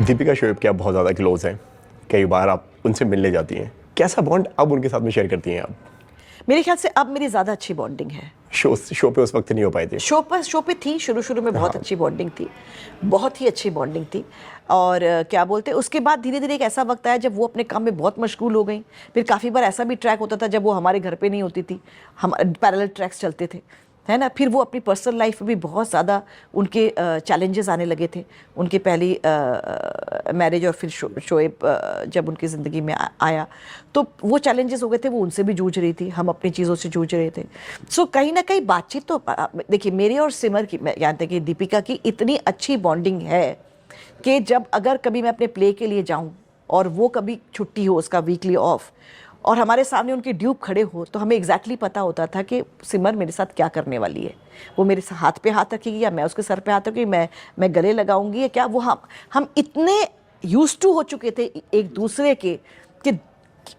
दीपिका शोएब के आप बहुत ज़्यादा क्लोज हैं, कई बार आप उनसे मिलने जाती हैं, कैसा बॉन्ड अब उनके साथ में शेयर करती हैं आप? मेरे ख्याल से अब मेरी ज़्यादा अच्छी बॉन्डिंग है। शो पे उस वक्त नहीं हो पाए थे? शो पे थी, शुरू में बहुत अच्छी बॉन्डिंग थी, बहुत ही अच्छी बॉन्डिंग थी। और क्या बोलते हैं, उसके बाद धीरे धीरे एक ऐसा वक्त आया जब वो अपने काम में बहुत मशगूल हो गई। फिर काफ़ी बार ऐसा भी ट्रैक होता था जब वो हमारे घर पे नहीं होती थी, हम पैरेलल ट्रैक्स चलते थे, है ना। फिर वो अपनी पर्सनल लाइफ में भी बहुत ज़्यादा उनके चैलेंजेस आने लगे थे। उनकी पहली मैरिज और फिर शोएब जब उनकी ज़िंदगी में आया तो वो चैलेंजेस हो गए थे, वो उनसे भी जूझ रही थी, हम अपनी चीज़ों से जूझ रहे थे। सो कहीं ना कहीं बातचीत तो देखिए, मेरे और सिमर की, मैं जानते कि दीपिका की इतनी अच्छी बॉन्डिंग है कि जब अगर कभी मैं अपने प्ले के लिए जाऊँ और वो कभी छुट्टी हो, उसका वीकली ऑफ, और हमारे सामने उनके ड्यूब खड़े हो, तो हमें एग्जैक्टली पता होता था कि सिमर मेरे साथ क्या करने वाली है। वो मेरे हाथ पे हाथ रखेगी या मैं उसके सर पे हाथ रखूँगी, मैं गले लगाऊंगी या क्या। वो हम इतने यूज्ड टू हो चुके थे एक दूसरे के कि,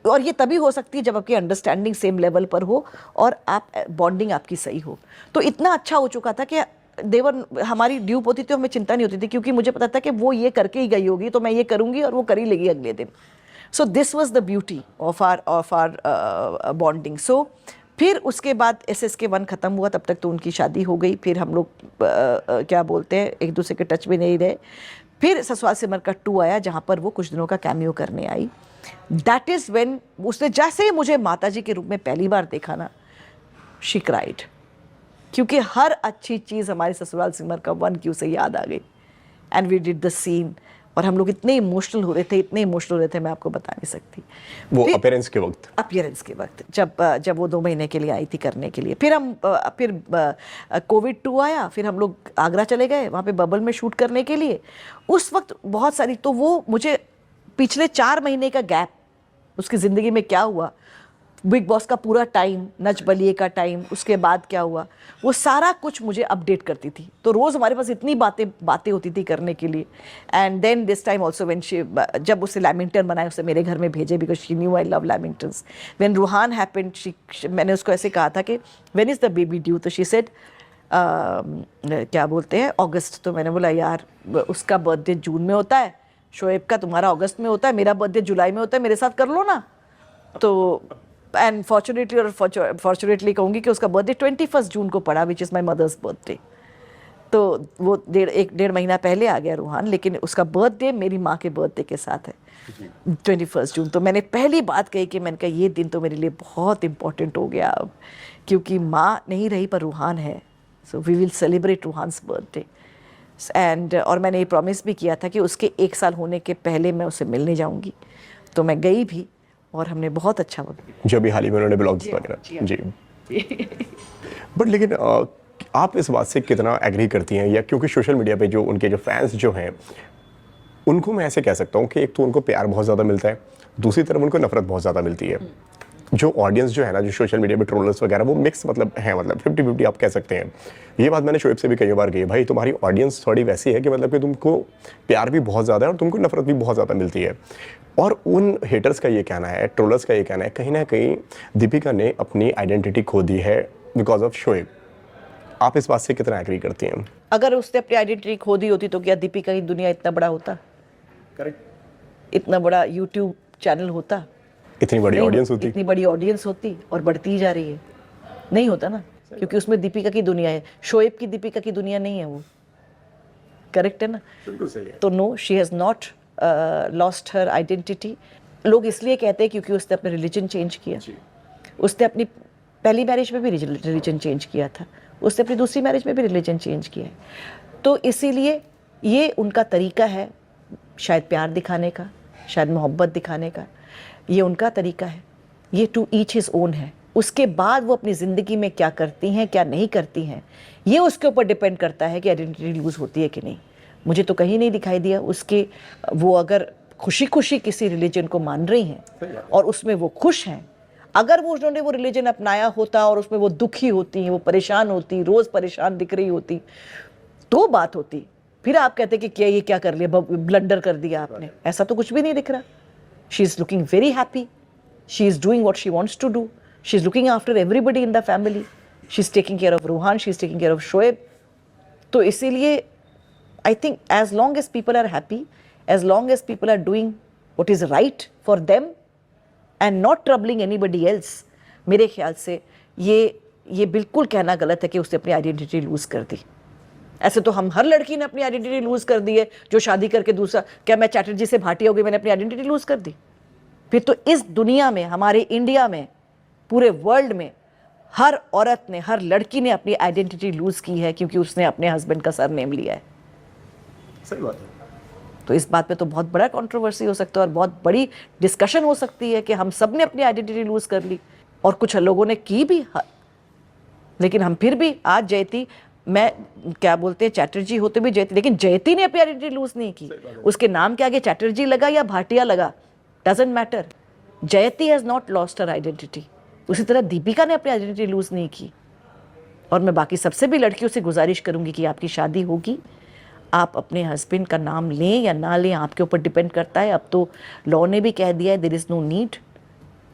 और ये तभी हो सकती है जब आपकी अंडरस्टैंडिंग सेम लेवल पर हो और आप बॉन्डिंग आपकी सही हो। तो इतना अच्छा हो चुका था कि देवर हमारी ड्यूब होती थी तो हमें चिंता नहीं होती थी, क्योंकि मुझे पता था कि वो ये करके ही गई होगी तो मैं ये करूँगी और वो कर ही लेगी अगले दिन। So this was the beauty of our bonding. So फिर उसके बाद SSK1 ख़त्म हुआ, तब तक तो उनकी शादी हो गई। फिर हम लोग क्या बोलते हैं, एक दूसरे के टच में नहीं रहे। फिर ससुराल सिमर का 2 आया, जहाँ पर वो कुछ दिनों का कैमियो करने आई। दैट इज़ व्हेन उसने जैसे ही मुझे माता जी के रूप में पहली बार देखा ना, शी क्राइड, क्योंकि हर अच्छी चीज़ हमारे ससुराल सिमर का 1 क्यू से याद आ गई। And we did the scene, और हम लोग इतने इमोशनल हो रहे थे, मैं आपको बता नहीं सकती। वो अपीयरेंस के वक्त जब वो 2 महीने के लिए आई थी करने के लिए। फिर कोविड 2 आया, फिर हम लोग आगरा चले गए, वहाँ पे बबल में शूट करने के लिए। उस वक्त बहुत सारी, तो वो मुझे पिछले 4 महीने का गैप, उसकी ज़िंदगी में क्या हुआ, बिग बॉस का पूरा टाइम, नच बलिए का टाइम, उसके बाद क्या हुआ, वो सारा कुछ मुझे अपडेट करती थी। तो रोज़ हमारे पास इतनी बातें होती थी करने के लिए। And then this time also when she, जब उसे लैमिंगटन बनाए, उसे मेरे घर में भेजे, because she knew I love lamingtons. When Ruhan happened, मैंने उसको ऐसे कहा था कि when is the baby due, तो शी सेड क्या बोलते हैं, अगस्त। तो मैंने बोला यार, उसका बर्थडे जून में होता है, शोएब का तुम्हारा अगस्त में होता है, मेरा बर्थडे जुलाई में होता है, मेरे साथ कर लो ना। तो एंड फॉर्चुनेटली कहूँगी कि उसका बर्थडे 21 जून को पड़ा, which is my mother's birthday. तो वो 1.5 महीना पहले आ गया रूहान, लेकिन उसका बर्थडे मेरी माँ के बर्थडे के साथ है, 21 जून। तो मैंने पहली बात कही कि मैंने कहा ये दिन तो मेरे लिए बहुत इंपॉर्टेंट हो गया अब, क्योंकि माँ नहीं रही पर रूहान है। So we will celebrate Ruhan's birthday. And और मैंने ये प्रॉमिस भी किया था कि उसके 1 साल होने के पहले मैं उसे मिलने जाऊँगी। तो मैं गई भी और हमने बहुत अच्छा वक्त, जो भी हाल ही में उन्होंने ब्लॉग्स वगैरह जी। बट लेकिन आप इस बात से कितना एग्री करती हैं, या क्योंकि सोशल मीडिया पे जो उनके जो फैंस जो हैं, उनको मैं ऐसे कह सकता हूँ कि एक तो उनको प्यार बहुत ज़्यादा मिलता है, दूसरी तरफ उनको नफरत बहुत ज़्यादा मिलती है। जो ऑडियंस जो है ना, जो सोशल मीडिया पे ट्रोलर्स वगैरह, वो मिक्स मतलब है, मतलब 50-50 आप कह सकते हैं। ये बात मैंने शोएब से भी कई बार कही, भाई तुम्हारी ऑडियंस थोड़ी वैसी है कि मतलब कि तुमको प्यार भी बहुत ज़्यादा है और तुमको नफरत भी बहुत ज़्यादा मिलती है। और उन हेटर्स का ये कहना है, ट्रोलर्स का ये कहना है, कहीं ना कहीं दीपिका ने अपनी आइडेंटिटी खो दी है बिकॉज ऑफ शोएब। आप इस बात से कितना एग्री करती हैं? अगर उसने अपनी आइडेंटिटी खो दी होती तो क्या दीपिका की दुनिया इतना बड़ा होता? करेक्ट। इतना बड़ा यूट्यूब चैनल होता? इतनी बड़ी ऑडियंस होती? इतनी बड़ी ऑडियंस होती, और बढ़ती ही जा रही है। नहीं होता ना, क्योंकि उसमें दीपिका की दुनिया है, शोएब की दीपिका की दुनिया नहीं है वो। करेक्ट है ना? बिल्कुल सही है। तो no, she has not lost her identity. लोग इसलिए कहते हैं क्योंकि उसने अपना रिलीजन चेंज किया। उसने अपनी पहली मैरिज में भी रिलीजन चेंज किया था, उसने अपनी दूसरी मैरिज में भी रिलीजन चेंज किया है। तो इसीलिए ये उनका तरीका है, शायद प्यार दिखाने का, शायद मोहब्बत दिखाने का, ये उनका तरीका है। ये टू ईच हिज ओन है। उसके बाद वो अपनी ज़िंदगी में क्या करती हैं, क्या नहीं करती हैं, ये उसके ऊपर डिपेंड करता है कि आइडेंटिटी लूज़ होती है कि नहीं। मुझे तो कहीं नहीं दिखाई दिया उसके, वो अगर खुशी खुशी किसी रिलीजन को मान रही हैं और उसमें वो खुश हैं, अगर वो उन्होंने वो रिलीजन अपनाया होता और उसमें वो दुखी होती हैं, वो परेशान होती, रोज़ परेशान दिख रही होती, तो बात होती। फिर आप कहते कि क्या ये क्या कर लिया, ब्लंडर कर दिया आपने। ऐसा तो कुछ भी नहीं दिख रहा। She is looking very happy, she is doing what she wants to do, she is looking after everybody in the family, she is taking care of Ruhan, she is taking care of Shoaib. तो इसीलिए I think as long as people are happy as long as people are doing what is right for them and not troubling anybody else, मेरे ख्याल से ये बिल्कुल कहना गलत है कि उसने अपनी आइडेंटिटी लूज कर दी। ऐसे तो हम हर लड़की ने अपनी आइडेंटिटी लूज कर दी है जो शादी करके दूसरा, क्या मैं चैटर्जी से भाटिया हो गई, मैंने अपनी आइडेंटिटी लूज कर दी? फिर तो इस दुनिया में, हमारे इंडिया में, पूरे वर्ल्ड में हर औरत ने, हर लड़की ने अपनी आइडेंटिटी लूज की है क्योंकि उसने अपने हस्बैंड का सरनेम लिया है। सही बात है। तो इस बात पे तो बहुत बड़ा कंट्रोवर्सी हो सकता है और बहुत बड़ी डिस्कशन हो सकती है कि हम सब ने अपनी आइडेंटिटी लूज कर ली और कुछ लोगों ने की भी, लेकिन हम फिर भी आज जयती, मैं क्या बोलते हैं, चैटर्जी होते भी जयती, लेकिन जयती ने अपनी आइडेंटिटी लूज नहीं की। उसके नाम के आगे चैटर्जी लगा या भाटिया लगा, डजंट मैटर, जयती has not lost her identity. उसी तरह दीपिका ने अपनी आइडेंटिटी लूज नहीं की। और मैं बाकी सबसे भी लड़कियों से गुजारिश करूंगी कि आपकी शादी होगी, आप अपने हस्बैंड का नाम लें या ना लें, आपके ऊपर डिपेंड करता है। अब तो लॉ ने भी कह दिया है देयर इज़ नो नीड।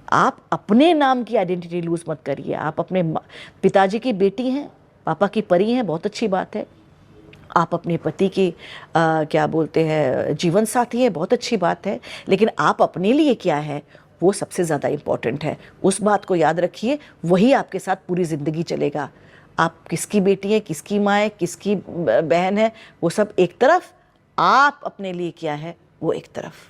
आप अपने नाम की आइडेंटिटी लूज मत करिए। आप अपने पिताजी की बेटी हैं, पापा की परी हैं, बहुत अच्छी बात है। आप अपने पति के क्या बोलते हैं, जीवन साथी हैं, बहुत अच्छी बात है। लेकिन आप अपने लिए क्या है, वो सबसे ज़्यादा इम्पॉर्टेंट है। उस बात को याद रखिए, वही आपके साथ पूरी ज़िंदगी चलेगा। आप किसकी बेटी है, किसकी माँ है, किसकी बहन है, वो सब एक तरफ, आप अपने लिए क्या है वो एक तरफ।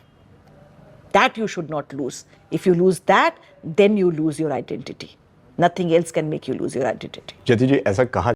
That you should not lose. If you lose that, then you lose your identity. Nothing else can make you lose your identity. जयती जी, ऐसा कहा